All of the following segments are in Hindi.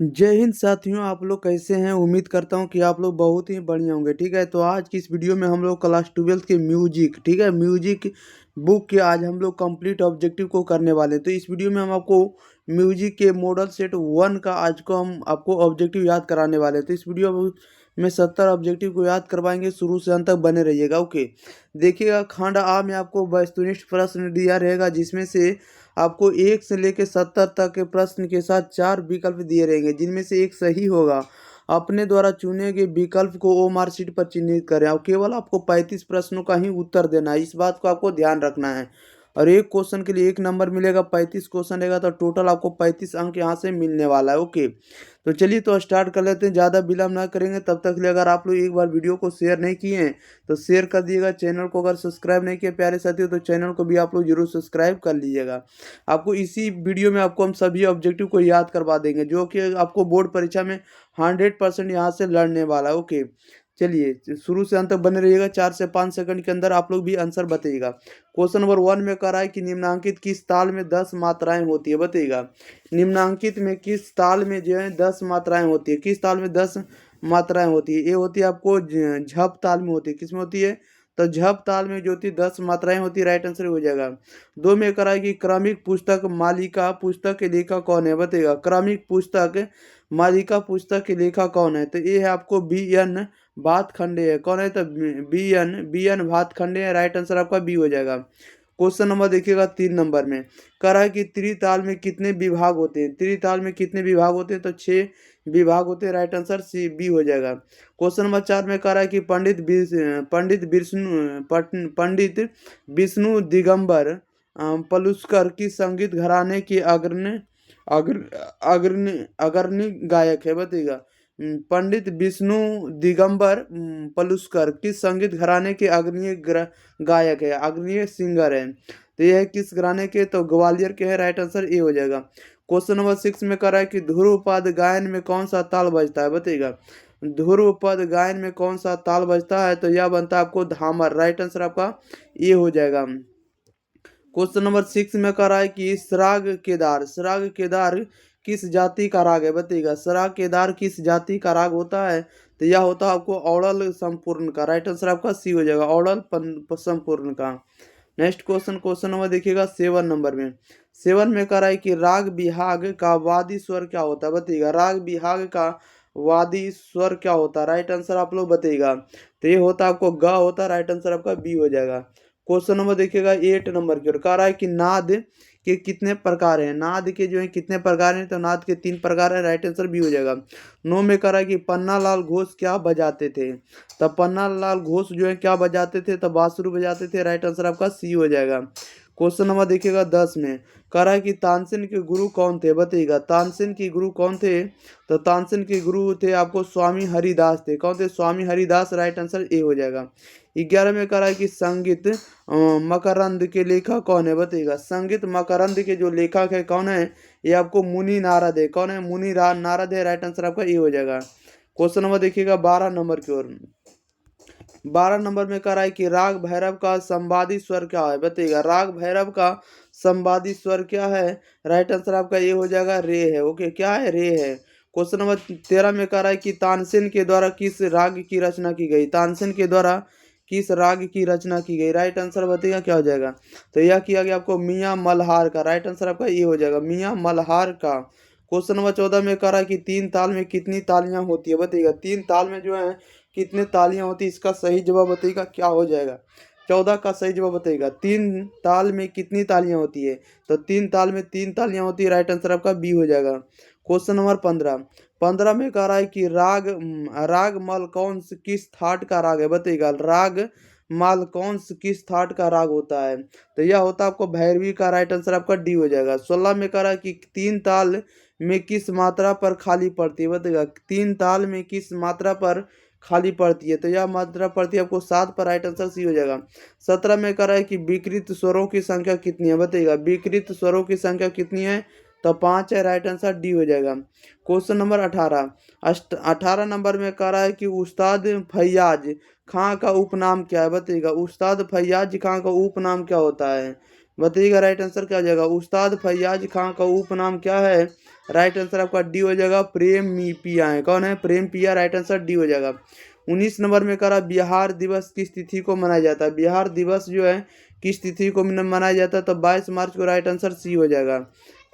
जय हिंद साथियों, आप लोग कैसे हैं। उम्मीद करता हूं कि आप लोग बहुत ही बढ़िया होंगे। ठीक है, तो आज की इस वीडियो में हम लोग क्लास 12 के म्यूजिक, ठीक है, म्यूजिक बुक के आज हम लोग कंप्लीट ऑब्जेक्टिव को करने वाले हैं। तो इस वीडियो में हम आपको म्यूजिक के मॉडल सेट 1 का आज को हम आपको ऑब्जेक्टिव याद कराने वाले हैं। तो इस वीडियो में 70 ऑब्जेक्टिव को याद करवाएंगे, शुरू से अंत तक बने रहिएगा। ओके, देखिएगा, खंड आ में आपको वस्तुनिष्ठ प्रश्न दिया रहेगा, जिसमें से आपको 1 से लेकर 70 तक के प्रश्न के साथ 4 विकल्प दिए रहेंगे, जिनमें से एक सही होगा। अपने द्वारा चुने गए विकल्प को ओ मार्कशीट पर चिन्हित करें और केवल आपको 35 प्रश्नों का ही उत्तर देना है। इस बात को आपको ध्यान रखना है। और एक क्वेश्चन के लिए 1 नंबर मिलेगा, 35 क्वेश्चन रहेगा तो टोटल आपको 35 अंक यहाँ से मिलने वाला है। ओके, तो चलिए तो स्टार्ट कर लेते हैं, ज़्यादा विलम्ब ना करेंगे। तब तक के लिए अगर आप लोग एक बार वीडियो को शेयर नहीं किए हैं तो शेयर कर दिएगा। चैनल को अगर सब्सक्राइब नहीं किए प्यारे साथियों तो चैनल को भी आप लोग जरूर सब्सक्राइब कर लीजिएगा। आपको इसी वीडियो में आपको हम सभी ऑब्जेक्टिव को याद करवा देंगे, जो कि आपको बोर्ड परीक्षा में 100% यहाँ से लड़ने वाला है। ओके, चलिए शुरू से अंत तक बने रहिएगा। 4 से 5 सेकंड के अंदर आप लोग भी आंसर बताइएगा। क्वेश्चन नंबर 1 में कह रहा है कि निम्नांकित किस ताल में 10 मात्राएं होती है, बताइएगा। निम्नांकित में किस ताल में जो है 10 मात्राएं होती है, किस ताल में 10 मात्राएं होती है। ये होती है आपको झप ताल में होती है। किस में होती है? तो झप ताल में जो होती है 10 मात्राएं होती है। राइट आंसर हो जाएगा। 2 में कराएगी क्रमिक पुस्तक मालिका पुस्तक के लेखक कौन है, बताइएगा। क्रमिक पुस्तक मालिका पुस्तक के लेखक कौन है? तो ये है आपको बी.एन. भातखंडे है। कौन है? तो बी.एन. भातखंडे है। राइट आंसर आपका बी हो जाएगा। क्वेश्चन नंबर देखिएगा 3 नंबर में कह रहा है कि त्रिताल में कितने विभाग होते हैं। त्रिताल में कितने विभाग होते हैं? तो 6 विभाग होते हैं। राइट आंसर सी बी हो जाएगा। क्वेश्चन नंबर 4 में कह रहा है कि पंडित विष्णु दिगंबर पलुस्कर की संगीत घराने की अग्रणी गायक है, बताइएगा। पंडित विष्णु दिगंबर पलुस्कर किस संगीत घराने के अग्रणी गायक है, अग्रणी सिंगर है। तो यह है किस घराने के? तो ग्वालियर के है। राइट आंसर ए हो जाएगा। क्वेश्चन नंबर 6 में कह रहा है कि ध्रुवपद गायन में कौन सा ताल बजता है, बताइएगा। ध्रुवपद गायन में कौन सा ताल बजता है? तो यह बनता है आपको धामर। राइट आंसर आपका ए हो जाएगा। क्वेश्चन नंबर 6 में कह रहा है कि श्राग केदार किस जाति का राग है, बताइएगा। श्राग केदार किस जाति का राग होता है? तो यह होता है आपको औड़ल संपूर्ण का। राइट आंसर आपका सी हो जाएगा, औड़ल संपूर्ण का। नेक्स्ट क्वेश्चन, क्वेश्चन नंबर देखिएगा 7 नंबर में। 7 में कह रहा है कि राग बिहाग का वादी स्वर क्या होता है, बताइएगा। राग बिहाग का वादी स्वर क्या होता है? राइट आंसर आप लोग बताइएगा। तो ये होता है आपको ग होता है। राइट आंसर आपका बी हो जाएगा। क्वेश्चन नंबर देखिएगा 8 नंबर की ओर कह रहा है कि नाद के कितने प्रकार हैं। नाद के जो है कितने प्रकार हैं? तो नाद के 3 प्रकार है। राइट आंसर बी हो जाएगा। 9 में कह रहा है कि पन्नालाल घोष क्या बजाते थे। तब पन्नालाल घोष जो है क्या बजाते थे? तब बांसुरी बजाते थे। राइट आंसर आपका सी हो जाएगा। क्वेश्चन नंबर देखिएगा 10 में कह रहा है कि तानसेन के गुरु कौन थे, बताइएगा। तानसेन के गुरु कौन थे? तो तानसेन के गुरु थे आपको स्वामी हरिदास थे। कौन थे? स्वामी हरिदास। राइट आंसर ए हो जाएगा। 11 में कह रहा है कि संगीत मकरंद के लेखक कौन है, बताइएगा। संगीत मकरंद के जो लेखक है कौन है? ये आपको मुनि नारद है। कौन है? नारद है। राइट आंसर आपका ए हो जाएगा। क्वेश्चन नंबर देखिएगा 12 नंबर की ओर। 12 नंबर में कह रहा है कि राग भैरव का संवादी स्वर क्या है, बताइएगा। राग भैरव का संवादी स्वर क्या है? राइट आंसर आपका ये हो जाएगा रे है। ओके, क्या है? रे है। क्वेश्चन नंबर 13 में कह रहा है कि तानसेन के द्वारा किस राग की रचना की गई। तानसेन के द्वारा किस राग की रचना की गई? राइट आंसर बताइएगा क्या हो जाएगा। तो यह किया गया आपको मियाँ मल्हार का। राइट आंसर आपका ये हो जाएगा, मियाँ मल्हार का। क्वेश्चन नंबर 14 में कह रहा है कि 3 ताल में कितनी तालियां होती है, बताइएगा। 3 ताल में जो है कितने तालियां होती है? इसका सही जवाब बताइएगा क्या हो जाएगा। 14 का सही जवाब बताइएगा। 3 ताल में कितनी तालियां होती है? तो 3 ताल में 3 तालियां होती है। राइट आंसर आपका बी हो जाएगा। क्वेश्चन नंबर 15 में कह रहा है कि राग मल किस थाट का राग है, बताइएगा। राग माल किस थाट का राग होता है? तो यह होता है आपको भैरवी का। राइट आंसर आपका डी हो जाएगा। 16 में कह रहा है कि 3 ताल में किस मात्रा पर खाली पड़ती है, बताइएगा। 3 ताल में किस मात्रा पर खाली पड़ती है? तो यह मात्रा पड़ती है आपको 7 पर। राइट आंसर सी हो जाएगा। 17 में कह रहा है कि विकृत स्वरों की संख्या कितनी है, बताइएगा। विकृत स्वरों की संख्या कितनी है? तो 5 है। राइट आंसर डी हो जाएगा। क्वेश्चन नंबर 18 नंबर में कह रहा है कि उस्ताद फैयाज खां का उपनाम क्या है, बताइएगा। उस्ताद फैयाज खां का उपनाम क्या होता है, बताइएगा। राइट आंसर क्या हो जाएगा। उस्ताद फैयाज खां का उपनाम क्या है? राइट आंसर आपका डी हो जाएगा, प्रेम पिया है। कौन है? प्रेम पिया, राइट आंसर डी हो जाएगा। 19 नंबर में करा बिहार दिवस किस तिथि को मनाया जाता है? बिहार दिवस जो है किस तिथि को मनाया जाता है? तो 22 मार्च को, राइट आंसर सी हो जाएगा।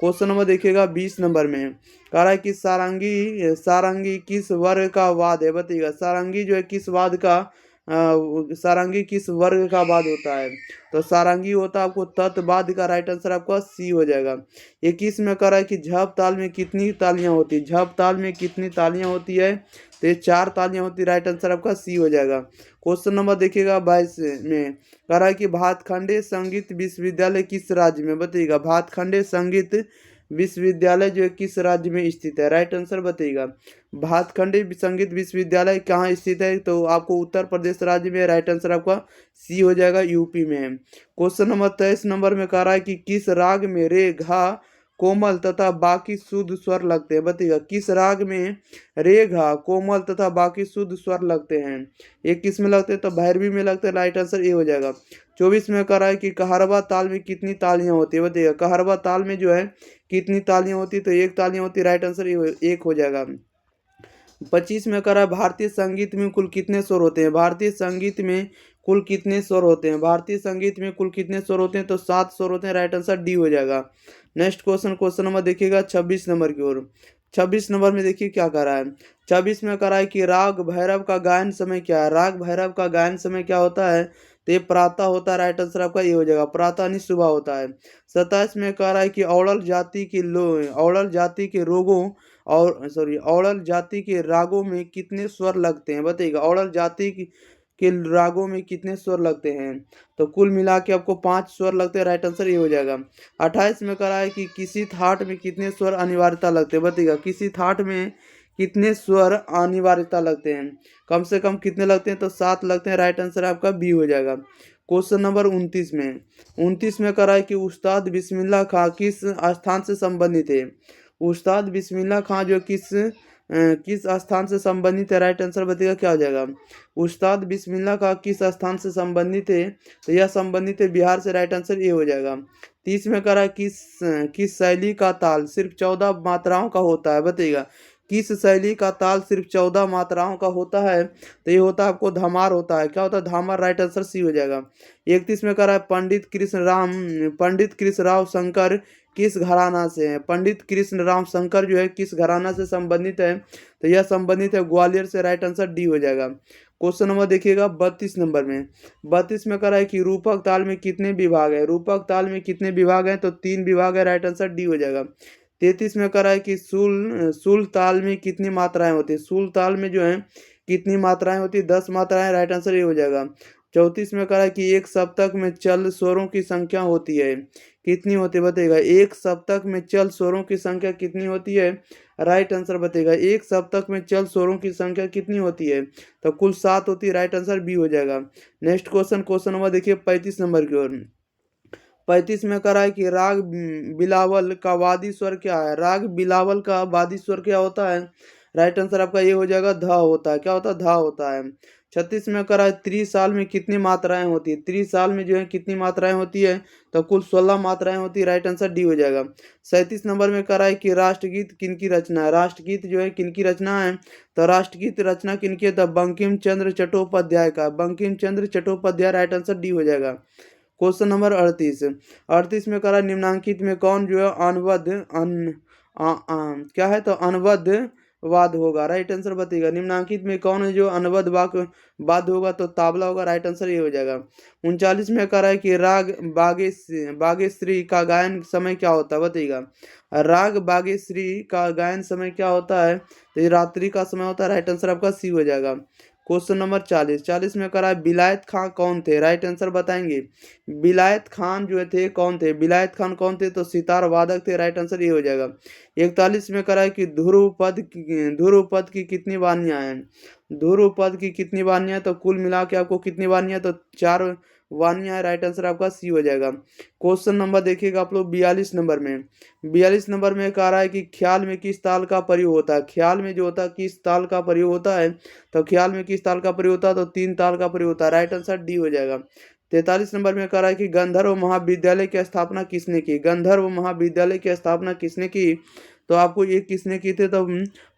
क्वेश्चन नंबर देखिएगा 20 नंबर में कह रहा है कि सारंगी सारंगी किस वर्ग का वाद है? बताइएगा सारंगी जो है किस वाद का सारंगी किस वर्ग का वाद होता है? तो सारंगी होता है आपको तत्वाद का, राइट आंसर आपका सी हो जाएगा। 21 में कह रहा है कि झप ताल में कितनी तालियां होती है? झप ताल में कितनी तालियां होती है? तो ये 4 तालियां होती है, राइट आंसर आपका सी हो जाएगा। क्वेश्चन नंबर देखिएगा 22 में कह रहा है कि भातखंडे संगीत विश्वविद्यालय किस राज्य में? बताइएगा भातखंडे संगीत विश्वविद्यालय जो है किस राज्य में स्थित है? राइट आंसर बताइएगा। भातखंडे संगीत विश्वविद्यालय कहाँ स्थित है? तो आपको उत्तर प्रदेश राज्य में, राइट आंसर आपका सी हो जाएगा, यूपी में है। क्वेश्चन नंबर 23 नंबर में कह रहा है कि किस राग में रे, घा, कोमल तथा बाकी शुद्ध स्वर लगते हैं? बताइएगा किस राग में रे, घा, कोमल तथा बाकी शुद्ध स्वर लगते हैं? ये किस में लगते हैं? तो भैरवी में लगते हैं, राइट आंसर ए हो जाएगा। 24 में कह रहा है कि कहरवा ताल में कितनी तालियां होती है? बताइएगा कहरवा ताल में जो है कितनी तालियां होती है? तो एक तालियां होती है, राइट आंसर एक हो जाएगा। 25 में कह रहा है भारतीय संगीत में कुल कितने स्वर होते हैं? भारतीय संगीत में कुल कितने स्वर होते हैं? भारतीय संगीत में कुल कितने स्वर होते हैं? तो 7 स्वर होते हैं, राइट आंसर डी हो जाएगा। नेक्स्ट क्वेश्चन, क्वेश्चन नंबर देखिएगा 26 नंबर की ओर। 26 नंबर में देखिए क्या कह रहा है। 26 में कह रहा है कि राग भैरव का गायन समय क्या है? राग भैरव का गायन समय क्या होता है? तो ये प्रातः होता है, राइट आंसर आपका ये हो जाएगा, प्रातः यानी सुबह होता है। 27 में कह रहा है कि औड़ल जाति के रोगों और औड़ल जाति के रागों में कितने स्वर लगते हैं? बताइएगा औड़ल जाति के रागों में कितने स्वर लगते हैं? तो कुल मिला के आपको 5 स्वर लगते हैं, राइट आंसर ये हो जाएगा। 28 में कह रहा है कि किसी थाट में कितने स्वर अनिवार्यता लगते हैं? बताइएगा किसी थाट में कितने स्वर अनिवार्यता लगते हैं? कम से कम कितने लगते हैं? तो 7 लगते हैं, राइट आंसर आपका बी हो जाएगा। क्वेश्चन नंबर 29 में कह रहा है कि उस्ताद बिस्मिल्लाह खां किस स्थान से संबंधित है? उस्ताद बिस्मिल्लाह खां जो किस स्थान से संबंधित है? राइट आंसर बताइएगा क्या हो जाएगा। उस्ताद बिस्मिल्लाह खां किस स्थान से संबंधित है? तो यह संबंधित है बिहार से, राइट आंसर ये हो जाएगा। 30 में कह रहा है किस शैली का ताल सिर्फ 14 मात्राओं का होता है? बताइएगा किस शैली का ताल सिर्फ 14 मात्राओं का होता है? तो ये होता है आपको धमार होता है। क्या होता है? धामार, राइट आंसर सी हो जाएगा। 31 में कह रहा है पंडित कृष्ण राव शंकर किस घराना से है? पंडित कृष्ण राम शंकर जो है किस घराना से संबंधित है? तो यह संबंधित है ग्वालियर से, राइट आंसर डी हो जाएगा। क्वेश्चन नंबर देखिएगा 32 नंबर में। 32 में कह रहा है कि रूपक ताल में कितने विभाग है? रूपक ताल में कितने विभाग हैं? तो 3 विभाग है, राइट आंसर डी हो जाएगा। 33 में कह रहा है कि सुल ताल में कितनी मात्राएं होती है? सुल ताल में जो है कितनी मात्राएं होती है? 10 मात्राएं, राइट आंसर ये हो जाएगा। 34 में कह रहा है कि एक सप्तक में चल स्वरों की संख्या होती है, कितनी होती है? बताइएगा एक सप्तक में चल स्वरों की संख्या कितनी होती है? राइट आंसर बताइएगा एक सप्तक में चल स्वरों की संख्या कितनी होती है? तो कुल 7 होती है, राइट आंसर बी हो जाएगा। नेक्स्ट क्वेश्चन, क्वेश्चन नंबर देखिए 35 नंबर की ओर। 35 में कह रहा है कि राग बिलावल का वादी स्वर क्या है? राग बिलावल का वादी स्वर क्या होता है? राइट आंसर आपका ये हो जाएगा, ध होता है। क्या होता है? ध होता है। 36 में कह रहा है त्रिसाल में कितनी मात्राएं होती है? त्रिसाल में जो है कितनी मात्राएं होती है? तो कुल 16 मात्राएं होती है, राइट आंसर डी हो जाएगा। 37 नंबर में कह रहा है कि राष्ट्रगीत किनकी रचना है? राष्ट्रगीत जो है किनकी रचना है? तो राष्ट्रगीत रचना किनकी है? तो बंकिम चंद्र चट्टोपाध्याय का, Bankim Chandra Chattopadhyay, right answer D हो जाएगा। क्वेश्चन नंबर 38 में करा निम्नांकित में कौन जो है क्या है? तो अनबद्ध वाद होगा, राइट आंसर बताइएगा। निम्नांकित में कौन है जो अनबद्ध वाद होगा? तो ताबला होगा, राइट आंसर ये हो जाएगा। 39 में कह रहा है कि राग बागेश्री का गायन समय क्या होता है? बताइएगा राग बागेश्री का गायन समय क्या होता है? तो ये रात्रि का समय होता है, राइट आंसर आपका सी हो जाएगा। क्वेश्चन नंबर 40 में करा है बिलायत खां कौन थे? राइट आंसर बताएंगे। बिलायत खान जो थे कौन थे? बिलायत खान कौन थे? तो सितार वादक थे, राइट आंसर ये हो जाएगा। 41 में करा है कि ध्रुव पद की कितनी वानियां हैं? ध्रुव पद की कितनी वानियां? तो कुल मिला के आपको कितनी वानियां? तो 4 वानियां है, राइट आंसर आपका सी हो जाएगा। क्वेश्चन नंबर देखिएगा आप लोग 42 नंबर में। 42 नंबर में कह रहा है कि ख्याल में किस ताल का प्रयोग होता है? ख्याल में जो होता है किस ताल का प्रयोग होता है? तो ख्याल में किस ताल का प्रयोग होता है? तो 3 ताल का प्रयोग होता है, राइट आंसर डी हो जाएगा। 43 नंबर में कह रहा है कि गंधर्व महाविद्यालय की स्थापना किसने की? गंधर्व महाविद्यालय की स्थापना किसने की? तो आपको ये किसने की थी? तो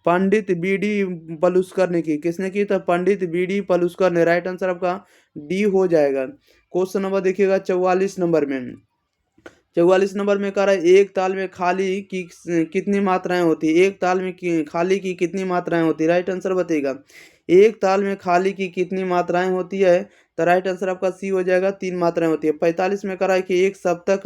पंडित बी.डी. पलुस्कर ने की। किसने की? तो पंडित बी.डी. पलुस्कर ने। राइट आंसर आपका डी हो जाएगा। क्वेश्चन नंबर देखिएगा 44 नंबर में। 44 नंबर में कह रहा है एक ताल में खाली की कितनी मात्राएं होती है? एक ताल में खाली की कितनी मात्राएं होती है? राइट आंसर बताइएगा। एक ताल में खाली की कितनी मात्राएं होती है? तो राइट आंसर आपका सी हो जाएगा, 3 मात्राएं होती है। 45 में कह रहा है कि एक सप्तक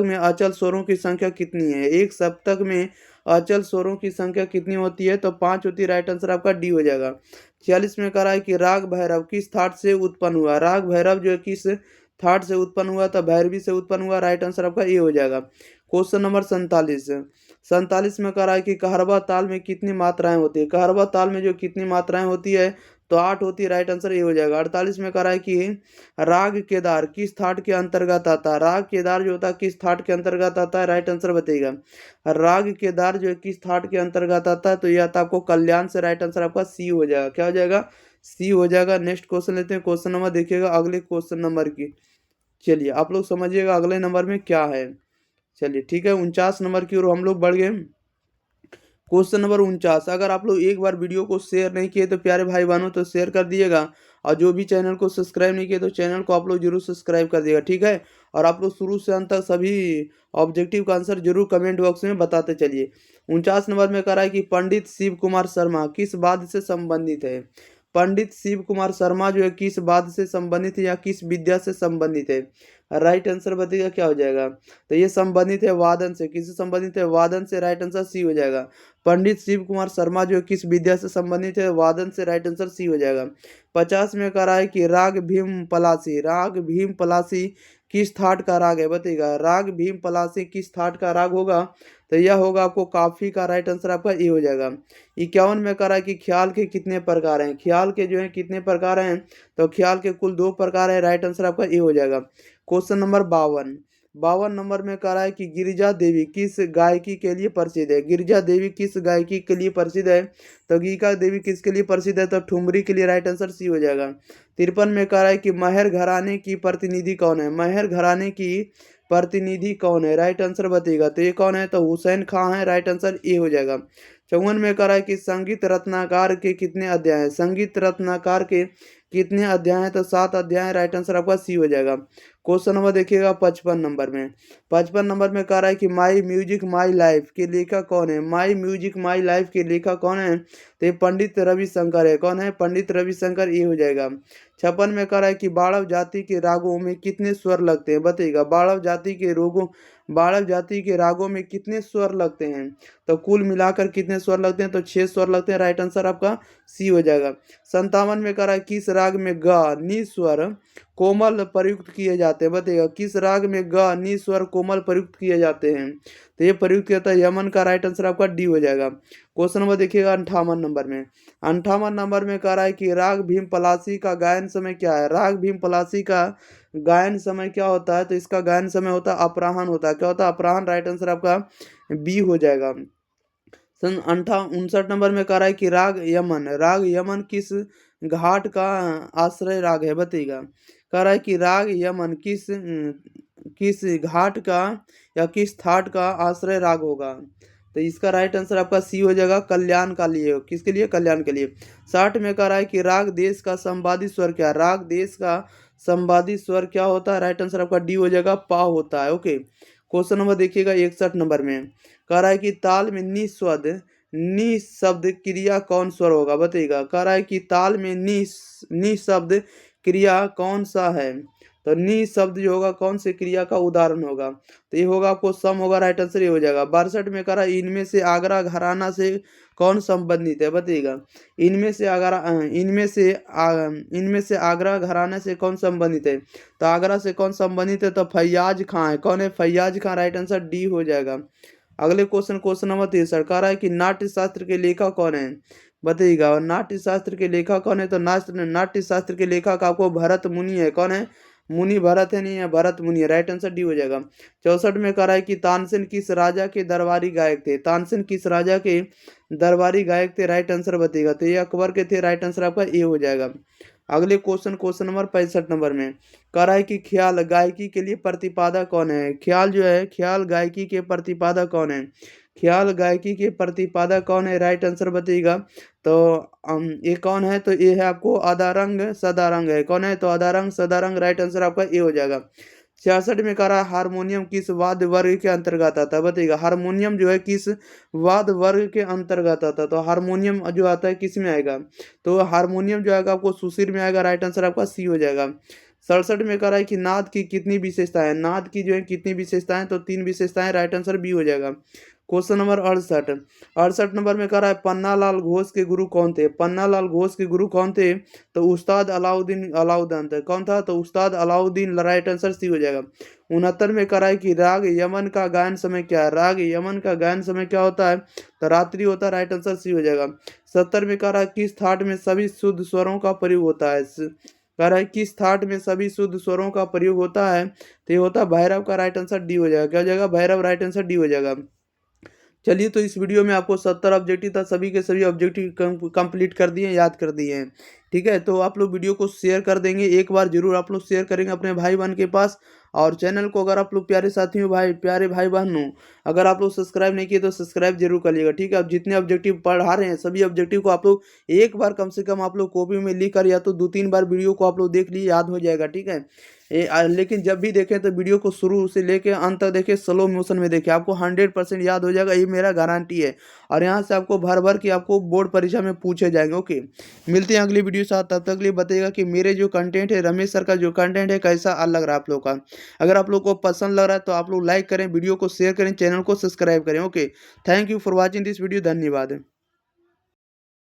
में अचल स्वरों की संख्या कितनी है? एक सप्तक में अचल स्वरों की संख्या कितनी होती है? तो 5 होती है। राइट आंसर आपका डी हो जाएगा। 46 में कह रहा है कि राग भैरव किस थाट से उत्पन्न हुआ? राग भैरव जो है किस थाट से उत्पन्न हुआ? था भैरवी से उत्पन्न हुआ। राइट आंसर आपका ए हो जाएगा। क्वेश्चन नंबर 47 में कह रहा है कि कहरवा ताल में कितनी मात्राएं होती है? कहरवा ताल में जो कितनी मात्राएं होती है? तो 8 होती है। राइट आंसर ए हो जाएगा। 48 में कह रहा है कि राग केदार किस थाट के अंतर्गत आता है? राग केदार जो होता है किस थाट के अंतर्गत आता है? राइट आंसर बताइएगा। राग केदार जो है किस थाट के अंतर्गत आता है? तो यह आता है आपको कल्याण से। राइट आंसर आपका सी हो जाएगा। क्या हो जाएगा? सी हो जाएगा। नेक्स्ट क्वेश्चन लेते हैं। क्वेश्चन नंबर देखिएगा अगले क्वेश्चन नंबर की। चलिए आप लोग समझिएगा अगले नंबर में क्या है। चलिए ठीक है, 49 नंबर की ओर हम लोग बढ़ गए। Question number 49। अगर आप लोग एक बार वीडियो को शेयर नहीं किए तो प्यारे भाई बहनों तो शेयर कर दिएगा, और जो भी चैनल को सब्सक्राइब नहीं किए तो चैनल को आप लोग जरूर सब्सक्राइब कर दिएगा, ठीक है। और आप लोग शुरू से अंत तक सभी ऑब्जेक्टिव का आंसर जरूर कमेंट बॉक्स में बताते चलिए। 49 नंबर में कह रहा है कि पंडित शिव कुमार शर्मा किस वाद्य से संबंधित है? पंडित शिव कुमार शर्मा जो है किस वाद्य से संबंधित है या किस विद्या से संबंधित है? राइट आंसर बताइएगा क्या हो जाएगा। तो ये संबंधित है वादन से। किससे संबंधित है? वादन से। राइट आंसर सी हो जाएगा। पंडित शिव कुमार शर्मा जो किस विद्या से संबंधित है? वादन से। राइट आंसर सी हो जाएगा। 50 में कह रहा है कि राग भीम पलासी किस थाट का राग है? बताइएगा राग भीम पलासी किस थाट का राग होगा? तो यह होगा आपको काफी का। राइट आंसर आपका ए हो जाएगा। 51 में कह रहा है कि ख्याल के कितने प्रकार हैं? ख्याल के जो है कितने प्रकार हैं? तो ख्याल के कुल 2 प्रकार है। राइट आंसर आपका ए हो जाएगा। क्वेश्चन नंबर 52 नंबर में कह रहा है कि गिरिजा देवी किस गायकी के लिए प्रसिद्ध है? गिरिजा देवी किस गायकी के लिए प्रसिद्ध है? तो गीता देवी किसके लिए प्रसिद्ध है? तो ठुमरी के लिए। राइट आंसर सी हो जाएगा। 53 में कह रहा है कि महर घराने की प्रतिनिधि कौन है? महर घराने की प्रतिनिधि कौन है? राइट आंसर बताइएगा। तो ये कौन है? तो हुसैन खां है। राइट आंसर ए हो जाएगा। 54 में कह रहा है कि संगीत रत्नाकर के कितने अध्याय हैं? संगीत रत्नाकर के कितने अध्याय हैं? तो 7 अध्याय हैं। राइट आंसर आपका सी हो जाएगा। क्वेश्चन नंबर देखिएगा 55 नंबर में। 55 नंबर में कह रहा है कि माई म्यूजिक माई लाइफ के लेखक कौन है? माई म्यूजिक माई लाइफ के लेखक कौन है? तो ये पंडित रविशंकर है। कौन है? पंडित रविशंकर। ये हो जाएगा। 56 में कह रहा है कि बाड़व जाति के रागों में कितने स्वर लगते हैं? बताइएगा बाड़व जाति के रागों में कितने स्वर लगते हैं? तो कुल मिलाकर कितने स्वर लगते हैं? तो 6 स्वर लगते हैं। राइट आंसर आपका सी हो जाएगा। 57 में कह रहा है किस राग में ग नि स्वर कोमल प्रयुक्त किए जाते हैं? बताइएगा किस राग में ग नि स्वर कोमल प्रयुक्त किए जाते हैं? तो ये प्रयुक्त किया था यमन का। राइट आंसर आपका डी हो जाएगा। क्वेश्चन नंबर देखिएगा 58 नंबर में। 58 नंबर में कह रहा है कि राग भीम पलासी का गायन समय क्या है? राग भीम पलासी का गायन समय क्या होता है? तो इसका गायन समय होता है अपराह्न होता है। क्या होता है? अपराह्न। राइट आंसर आपका बी हो जाएगा। सन 59 नंबर में कह रहा है कि राग यमन किस घाट का आश्रय राग है? बताइएगा। कह रहा है कि राग यमन किस घाट का या किस थाट का आश्रय राग होगा? तो इसका राइट आंसर आपका सी हो जाएगा, कल्याण का लिए। किसके लिए? कल्याण के लिए। 60 में कह रहा है कि राग देश का संवादी स्वर क्या? राग देश का संवादी स्वर क्या होता है? राइट आंसर आपका डी हो जाएगा, पा होता है। ओके। क्वेश्चन नंबर देखिएगा 61 नंबर में। कह रहा है कि ताल में नि शब्द क्रिया कौन स्वर होगा? बताइएगा। कह रहा है कि ताल में नि शब्द क्रिया कौन सा है? तो नि शब्द जो होगा कौन से क्रिया का उदाहरण होगा? तो ये होगा आपको सम होगा। राइट आंसर ये हो जाएगा। 62 में कह रहा है इनमें से आगरा घराना से कौन संबंधित है? बताइएगा। इनमें से आगरा घराना से कौन संबंधित है? तो आगरा से कौन संबंधित है? तो फैयाज खां है। कौन है? फैयाज खां। राइट आंसर डी हो जाएगा। अगले क्वेश्चन नंबर 63 कह रहा है कि नाट्य शास्त्र के लेखक कौन है? बताइएगा। और नाट्य शास्त्र के लेखक कौन है? तो नाट्य शास्त्र के लेखक आपको भरत मुनि है। कौन है? मुनि भरत है, नहीं है, भरत मुनि है। राइट आंसर डी हो जाएगा। 64 में कह रहा है कि तानसेन किस राजा के दरबारी गायक थे? तानसेन किस राजा के दरबारी गायक थे? राइट आंसर बताइएगा। तो ये अकबर के थे। राइट आंसर आपका ए हो जाएगा। अगले क्वेश्चन नंबर 65 नंबर में कह रहा है कि ख्याल गायकी के लिए प्रतिपादक कौन है। ख्याल जो है, ख्याल गायकी के प्रतिपादक कौन है। ख्याल गायकी के प्रतिपादक कौन है, राइट आंसर बताइएगा। तो ये कौन है, तो ये है आपको अदारंग सदारंग है। कौन है, तो अदारंग सदारंग, राइट आंसर आपका ये हो जाएगा। 66 में कह रहा है हारमोनियम किस वाद्य वर्ग के अंतर्गत आता है, बताइएगा। हारमोनियम जो है किस वाद्य वर्ग के अंतर्गत आता है, तो हारमोनियम जो आता है किस में आएगा, तो हारमोनियम जो आएगा आपको सुशीर में आएगा, राइट आंसर आपका सी हो जाएगा। 67 में कह रहा है कि नाद की कितनी विशेषताएं, नाद की जो है कितनी विशेषताएं, तो 3 विशेषताएं, राइट आंसर बी हो जाएगा। क्वेश्चन नंबर 68 नंबर में कह रहा है पन्नालाल घोष के गुरु कौन थे। पन्नालाल घोष के गुरु कौन थे, तो उस्ताद अलाउद्दीन अलाउद्दीन थे। कौन था, तो उस्ताद अलाउद्दीन, राइट आंसर सी हो जाएगा। 69 में कह रहा है कि राग यमन का गायन समय क्या है। राग यमन का गायन समय क्या होता है, तो रात्रि होता है, राइट आंसर सी हो जाएगा। 70 में कह रहा है किस थाट में सभी शुद्ध स्वरों का प्रयोग होता है। कह रहा है किस थाट में सभी शुद्ध स्वरों का प्रयोग होता है, तो ये होता है भैरव का, राइट आंसर डी हो जाएगा। क्या हो जाएगा, भैरव, राइट आंसर डी हो जाएगा। चलिए, तो इस वीडियो में आपको 70 ऑब्जेक्टिव था, सभी के सभी ऑब्जेक्टिव कंप्लीट कर दिए, याद कर दिए हैं। ठीक है, तो आप लोग वीडियो को शेयर कर देंगे, एक बार जरूर आप लोग शेयर करेंगे अपने भाई बहन के पास। और चैनल को अगर आप लोग प्यारे साथी हो, प्यारे भाई बहन हो, अगर आप लोग सब्सक्राइब नहीं किए तो सब्सक्राइब जरूर करिएगा। ठीक है, अब जितने ऑब्जेक्टिव पढ़ा रहे हैं सभी ऑब्जेक्टिव को आप लोग एक बार कम से कम आप लोग कॉपी में लिख कर या तो 2-3 बार वीडियो को आप लोग देख लीजिए, याद हो जाएगा। ठीक है, लेकिन जब भी देखें तो वीडियो को शुरू से लेके अंत तक देखें, स्लो मोशन में देखें, आपको 100% याद हो जाएगा, ये मेरा गारंटी है। और यहाँ से आपको भर भर के आपको बोर्ड परीक्षा में पूछे जाएंगे। ओके, मिलते हैं अगली वीडियो साथ, तब तक के लिए बताइएगा कि मेरे जो कंटेंट है, रमेश सर का जो कंटेंट है, कैसा लग रहा है आप लोग का। अगर आप लोग को पसंद लग रहा है तो आप लोग लाइक करें, वीडियो को शेयर करें, चैनल को सब्सक्राइब करें। Okay, thank you for watching this video, धन्यवाद।